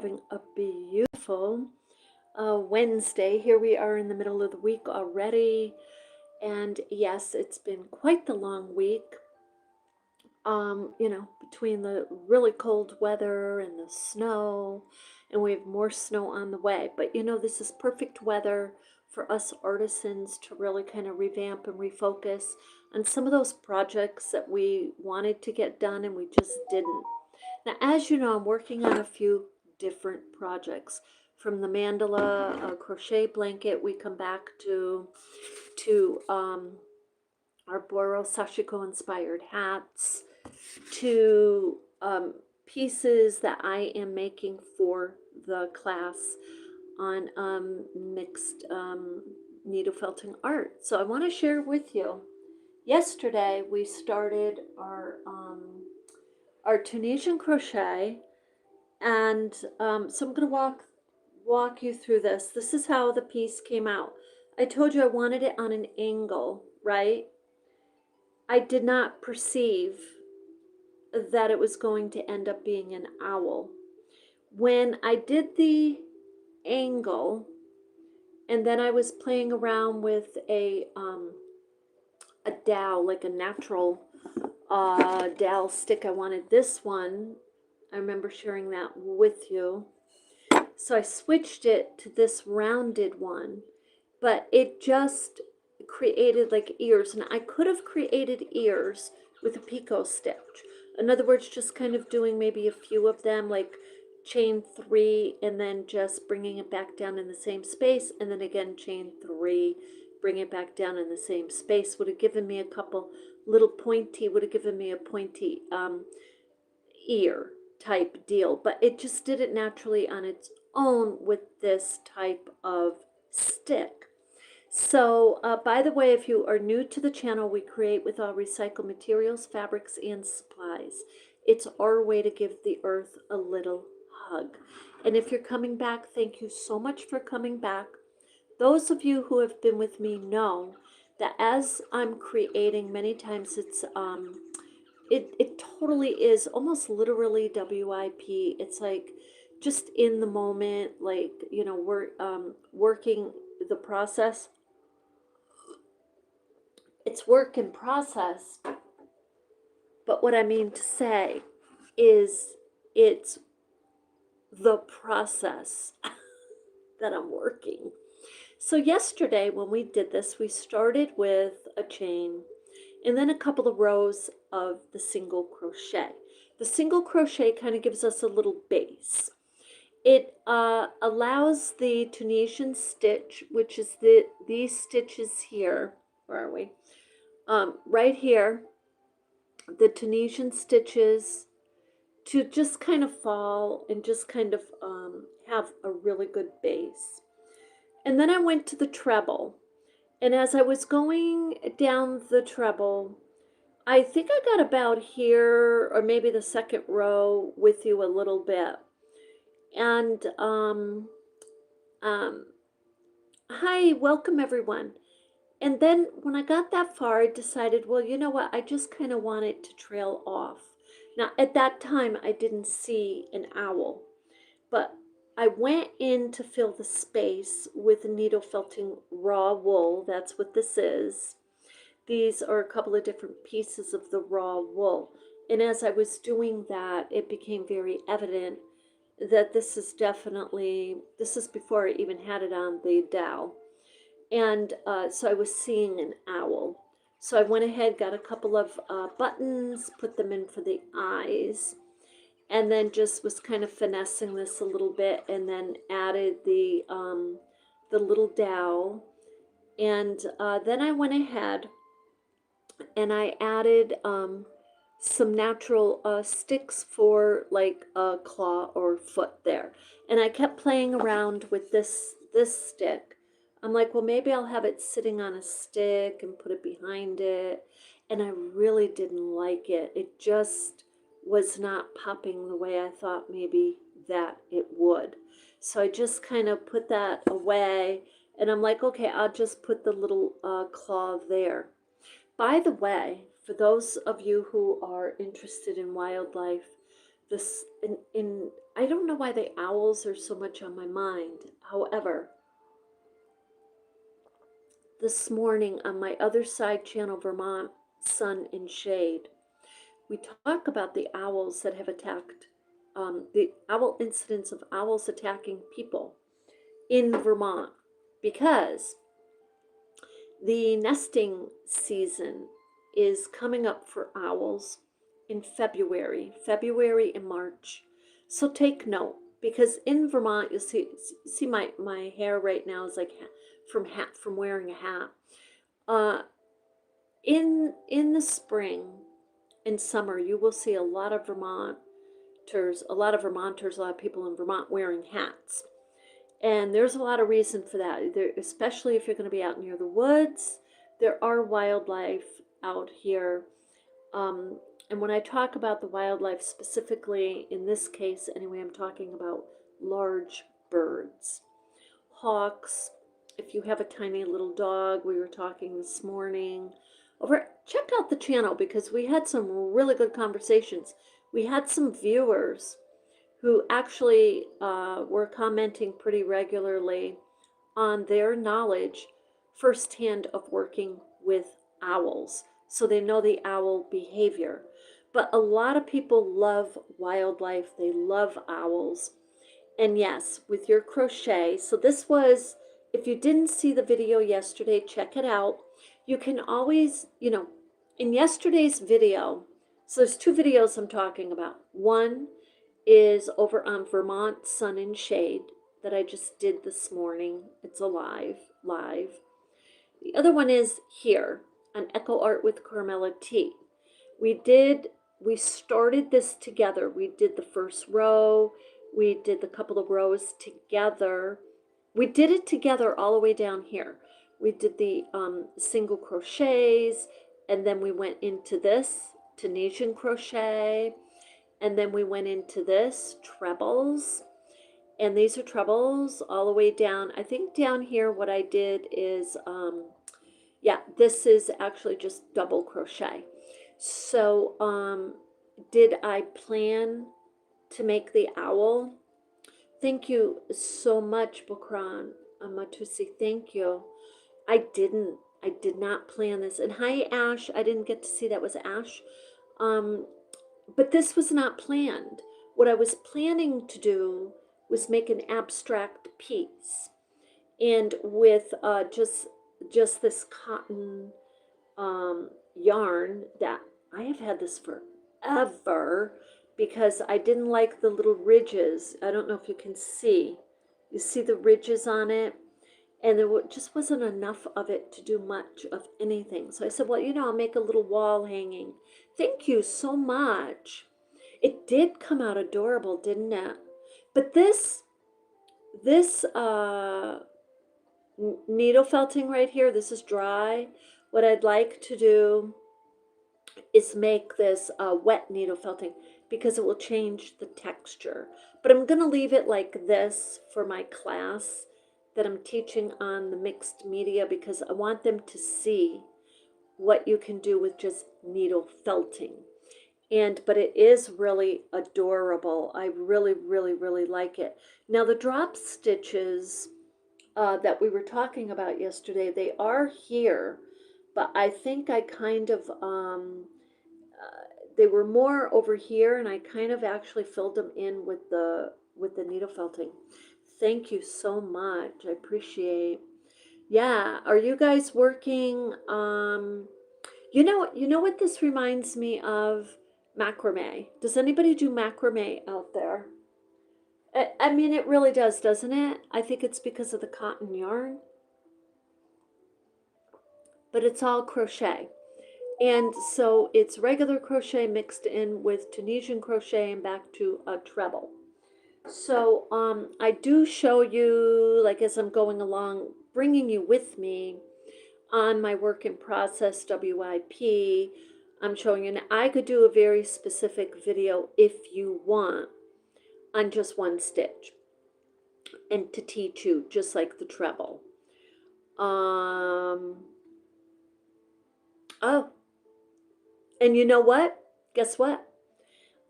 having a beautiful Wednesday. Here we are in the middle of the week already. And yes, it's been quite the long week. Between the really cold weather and the snow, and we have more snow on the way. But this is perfect weather for us artisans to really kind of revamp and refocus on some of those projects that we wanted to get done and we just didn't. Now, as you know, I'm working on a few different projects. From the mandala crochet blanket, we come back to our Boro Sashiko inspired hats, to pieces that I am making for the class on mixed needle felting art. So I want to share with you. Yesterday we started our Tunisian crochet, and so I'm going to walk you through this. This is how the piece came out. I told you I wanted it on an angle, right? I did not perceive that it was going to end up being an owl. When I did the angle, and then I was playing around with a dowel, like a natural dowel stick. I wanted this one. I remember sharing that with you. So I switched it to this rounded one, but it just created like ears, and I could have created ears with a picot stitch. In other words, just kind of doing maybe a few of them, like chain 3 and then just bringing it back down in the same space, and then again chain 3, bring it back down in the same space. Would have given me a couple little pointy, would have given me a pointy ear type deal, but it just did it naturally on its own with this type of stick. So by the way, if you are new to the channel, we create with all recycled materials, fabrics, and supplies. It's our way to give the earth a little hug. And if you're coming back, thank you so much for coming back. Those of you who have been with me know that as I'm creating, many times it's it totally is almost literally WIP. It's like just in the moment, like we're working the process. It's work in process, but what I mean to say is it's the process that I'm working. So yesterday when we did this, we started with a chain and then a couple of rows of the single crochet. The single crochet kind of gives us a little base. It allows the Tunisian stitch, which is these stitches here. Where are we? Right here, the Tunisian stitches, to just kind of fall and just kind of have a really good base. And then I went to the treble. And as I was going down the treble, I think I got about here, or maybe the second row with you a little bit. And hi, welcome everyone. And then when I got that far, I decided, well, you know what? I just kind of want it to trail off. Now, at that time, I didn't see an owl, but I went in to fill the space with needle felting raw wool. That's what this is. These are a couple of different pieces of the raw wool. And as I was doing that, it became very evident that this is before I even had it on the dowel. And so I was seeing an owl. So I went ahead, got a couple of buttons, put them in for the eyes, and then just was kind of finessing this a little bit, and then added the little dowel. And then I went ahead and I added some natural sticks for like a claw or foot there. And I kept playing around with this stick. I'm like, well, maybe I'll have it sitting on a stick and put it behind it. And I really didn't like it. It just was not popping the way I thought maybe that it would. So I just kind of put that away. And I'm like, okay, I'll just put the little claw there. By the way, for those of you who are interested in wildlife, this I don't know why the owls are so much on my mind. However, this morning on my other side channel, Vermont Sun and Shade, we talk about the owls that have attacked, the owl incidents of owls attacking people in Vermont, because the nesting season is coming up for owls in February and March. So take note, because in Vermont, you'll see my hair right now is like from wearing a hat. In the spring and summer, you will see a lot of Vermonters, a lot of people in Vermont wearing hats. And there's a lot of reason for that, especially if you're going to be out near the woods. There are wildlife out here. And when I talk about the wildlife specifically, in this case anyway, I'm talking about large birds. Hawks, if you have a tiny little dog, we were talking this morning. Check out the channel because we had some really good conversations. We had some viewers who actually were commenting pretty regularly on their knowledge firsthand of working with owls. So they know the owl behavior. But a lot of people love wildlife. They love owls. And yes, with your crochet, so this was, if you didn't see the video yesterday, check it out. You can always, in yesterday's video, so there's two videos I'm talking about. One is over on Vermont Sun and Shade that I just did this morning. It's live. The other one is here on Echo Art with Carmella-T. We started this together. We did the first row. We did the couple of rows together. We did it together all the way down here. We did the single crochets, and then we went into this Tunisian crochet, and then we went into this trebles, and these are trebles all the way down. I think down here what I did is, this is actually just double crochet. So did I plan to make the owl? Thank you so much, Bukran Matusi. Thank you. I did not plan this. And hi, Ash. I didn't get to see that was Ash. But this was not planned. What I was planning to do was make an abstract piece. And with just this cotton yarn that I have had this forever, because I didn't like the little ridges. I don't know if you can see. You see the ridges on it? And there just wasn't enough of it to do much of anything. So I said, well, I'll make a little wall hanging. Thank you so much. It did come out adorable, didn't it? But this needle felting right here, this is dry. What I'd like to do is make this wet needle felting, because it will change the texture. But I'm going to leave it like this for my class that I'm teaching on the mixed media, because I want them to see what you can do with just needle felting. But it is really adorable. I really, really, really like it. Now the drop stitches that we were talking about yesterday, they are here, but I think I kind of, they were more over here, and I kind of actually filled them in with the needle felting. Thank you so much. I appreciate. Yeah, are you guys working? You know what this reminds me of? Macrame. Does anybody do macrame out there? I mean, it really does, doesn't it? I think it's because of the cotton yarn. But it's all crochet. And so it's regular crochet mixed in with Tunisian crochet and back to a treble. So I do show you, like as I'm going along, bringing you with me on my work in process WIP. I'm showing you, and I could do a very specific video if you want on just one stitch and to teach you just like the treble. Oh, and you know what? Guess what?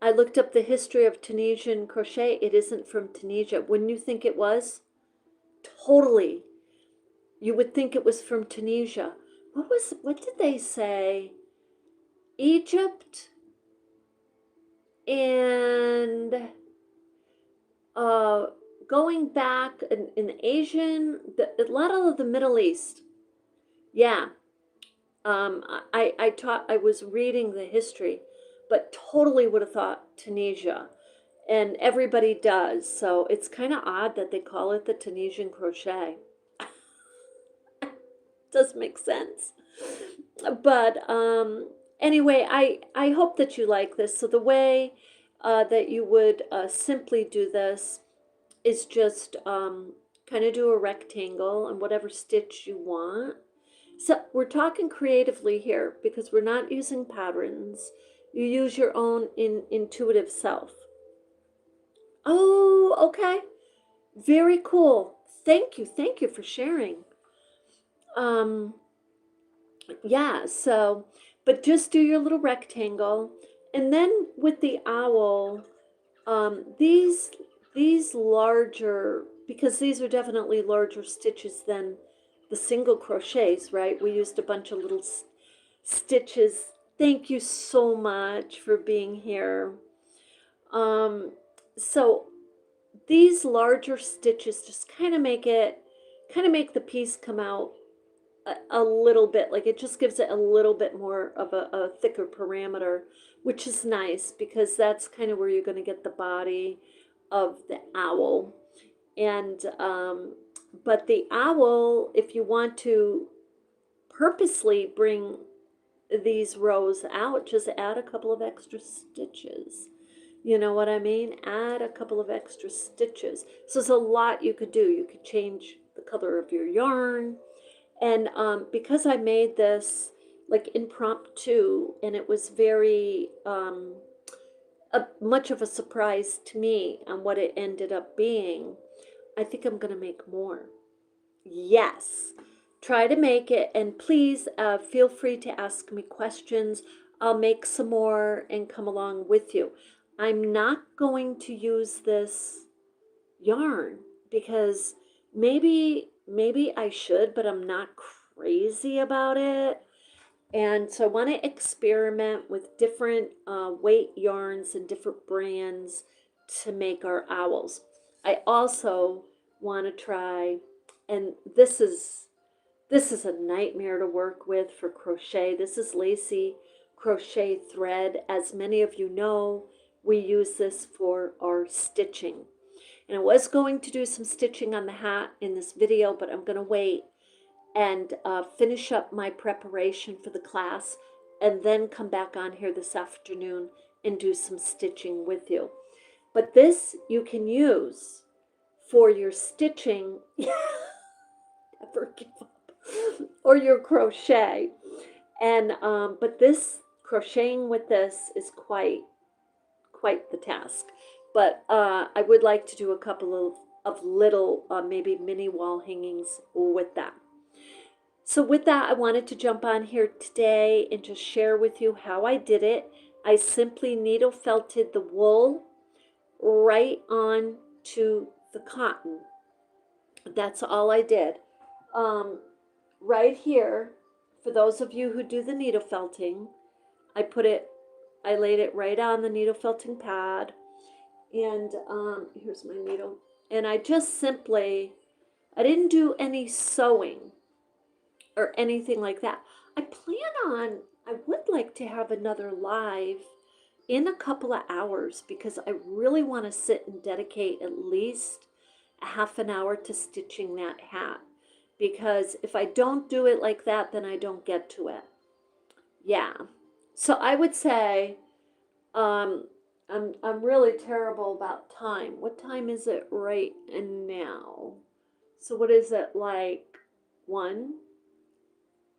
I looked up the history of Tunisian crochet. It isn't from Tunisia. Wouldn't you think it was? Totally. You would think it was from Tunisia. What did they say? Egypt and uh, going back in Asian, a lot of the Middle East. Yeah. I was reading the history, but totally would have thought Tunisia. And everybody does. So it's kind of odd that they call it the Tunisian crochet. Does make sense. But anyway, I hope that you like this. So the way that you would simply do this is just kind of do a rectangle and whatever stitch you want. So we're talking creatively here because we're not using patterns. You use your own intuitive self. Oh, okay. Very cool. Thank you. Thank you for sharing. Um, yeah, so, but just do your little rectangle. And then with the owl, these larger, because these are definitely larger stitches than the single crochets, right? We used a bunch of little stitches. Thank you so much for being here. So these larger stitches just kind of make the piece come out a little bit, like it just gives it a little bit more of a thicker parameter, which is nice because that's kind of where you're going to get the body of the owl. And but the owl, if you want to purposely bring these rows out, just add a couple of extra stitches. You know what I mean? Add a couple of extra stitches. So there's a lot you could do. You could change the color of your yarn. And because I made this like impromptu and it was very much of a surprise to me on what it ended up being, I think I'm going to make more. Yes. Try to make it, and please feel free to ask me questions. I'll make some more and come along with you. I'm not going to use this yarn because maybe I should, but I'm not crazy about it. And so I want to experiment with different weight yarns and different brands to make our owls. I also want to try, and this is a nightmare to work with for crochet. This is lacy crochet thread. As many of you know, we use this for our stitching. And I was going to do some stitching on the hat in this video, but I'm going to wait and finish up my preparation for the class and then come back on here this afternoon and do some stitching with you. But this you can use for your stitching. Never give up. Or your crochet. And but this crocheting with this is quite the task. But I would like to do a couple of little maybe mini wall hangings with that. So with that, I wanted to jump on here today and just share with you how I did it. I simply needle felted the wool right on to the cotton. That's all I did. Right here, for those of you who do the needle felting, I laid it right on the needle felting pad. And here's my needle. And I just simply, I didn't do any sewing or anything like that. I would like to have another live in a couple of hours because I really want to sit and dedicate at least a half an hour to stitching that hat. Because if I don't do it like that, then I don't get to it. Yeah. So I would say I'm really terrible about time. What time is it right now? So what is it, like 1?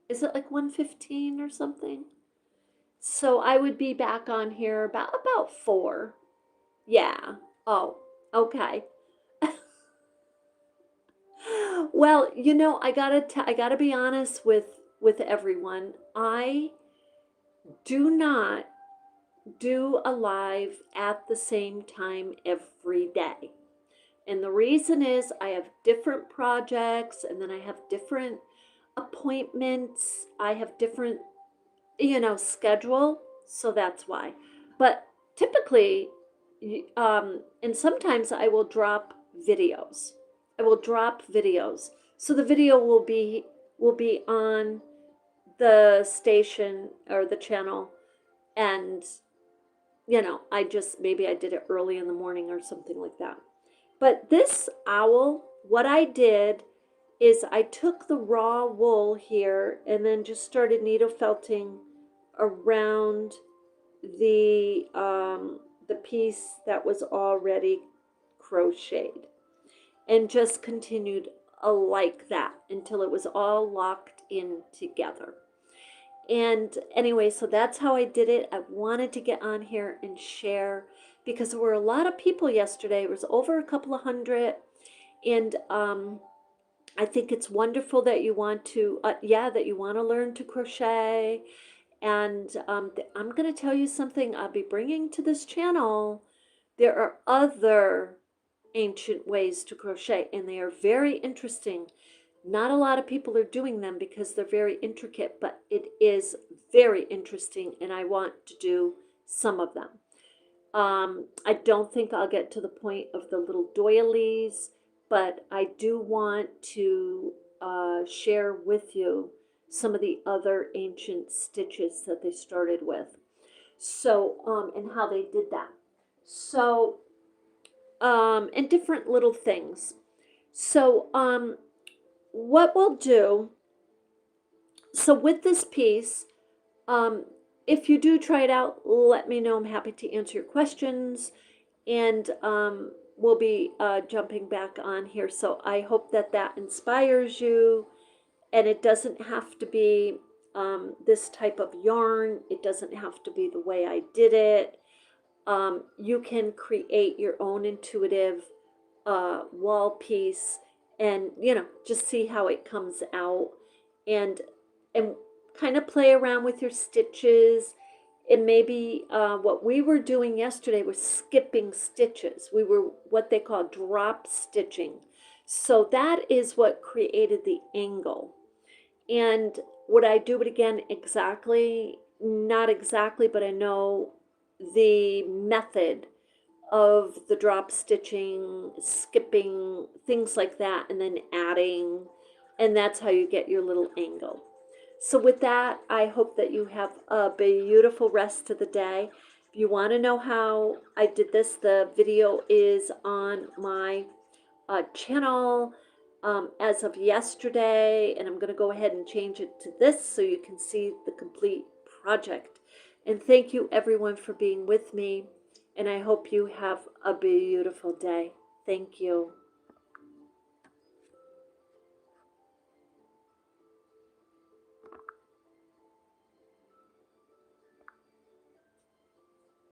Is it like 1:15 or something? So I would be back on here about 4. Yeah. Oh, okay. Well, you know, I gotta be honest with everyone. I do not do a live at the same time every day. And the reason is I have different projects, and then I have different appointments. I have different, schedule. So that's why. But typically, and sometimes I will drop videos. I will drop videos. So the video will be on the station or the channel, and I just, maybe I did it early in the morning or something like that. But this owl, what I did is I took the raw wool here and then just started needle felting around the piece that was already crocheted, and just continued like that until it was all locked in together. And anyway, so that's how I did it. I wanted to get on here and share because there were a lot of people yesterday. It was over a couple of hundred. And I think it's wonderful that you want to, that you want to learn to crochet. And I'm going to tell you something I'll be bringing to this channel. There are other ancient ways to crochet, and they are very interesting. Not a lot of people are doing them because they're very intricate, but it is very interesting, and I want to do some of them. I don't think I'll get to the point of the little doilies, but I do want to share with you some of the other ancient stitches that they started with. So, and how they did that. So, and different little things. So, what we'll do, so with this piece, if you do try it out, let me know. I'm happy to answer your questions, and we'll be jumping back on here. So I hope that that inspires you, and it doesn't have to be this type of yarn. It doesn't have to be the way I did it. You can create your own intuitive wall piece, and just see how it comes out, and and kind of play around with your stitches. And maybe what we were doing yesterday was skipping stitches. We were what they call drop stitching. So that is what created the angle. And would I do it again? Exactly? Not exactly, but I know the method of the drop stitching, skipping, things like that, and then adding, and that's how you get your little angle. So with that, I hope that you have a beautiful rest of the day. If you want to know how I did this, the video is on my channel as of yesterday, and I'm going to go ahead and change it to this so you can see the complete project. And thank you everyone for being with me, and I hope you have a beautiful day. Thank you.